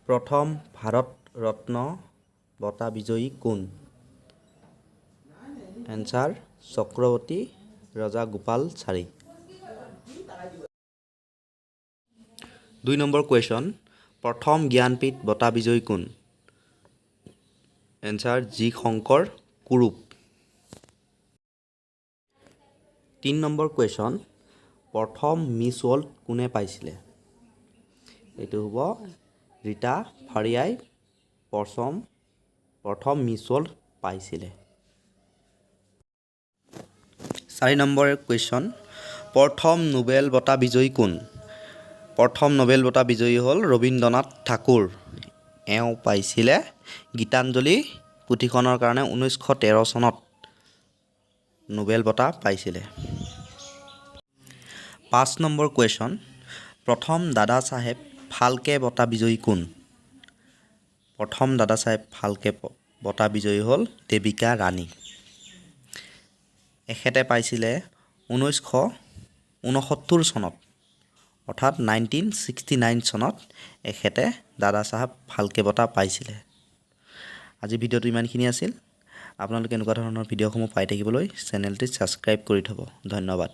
প্ৰথম ভাৰত ৰত্ন বঁটা বিজয়ী কোন? Answer Chakravarti Rajagopalachari. 2 number question, প্ৰথম জ্ঞানপীঠ বঁটা বিজয়ী কোন? Answer G Sankara Kurup. 3 number question, প্ৰথম মিছ ৱৰ্ল্ড কোনে পাইছিলে? এইটো হ'ব ৰীতা ফাৰিয়াই প্ৰথম মিছ ৱৰ্ল্ড পাইছিলে। 4 নম্বৰ কুৱেশ্যন, প্ৰথম নোবেল বঁটা বিজয়ী কোন? প্ৰথম নোবেল বঁটা বিজয়ী হ'ল ৰবীন্দ্ৰনাথ ঠাকুৰ। এওঁ পাইছিলে গীতাঞ্জলি পুথিখনৰ কাৰণে 1913 চনত নোবেল বঁটা পাইছিলে। 5 নম্বৰ কুৱেশ্যন, প্ৰথম দাদা চাহেব ফাল্কে বঁটা বিজয়ী কোন? প্ৰথম দাদা চাহেব ফাল্কে বঁটা বিজয়ী হ'ল দেবিকা ৰাণী। এখেতে পাইছিলে 1969 চনত, অৰ্থাৎ 1969 চনত এখেতে দাদা চাহেব ফাল্কে বঁটা পাইছিলে। আজি ভিডিঅ'টো ইমানখিনি আছিল। আপোনালোকে এনেকুৱা ধৰণৰ ভিডিঅ'সমূহ পাই থাকিবলৈ চেনেলটি ছাবস্ক্ৰাইব কৰি থ'ব। ধন্যবাদ।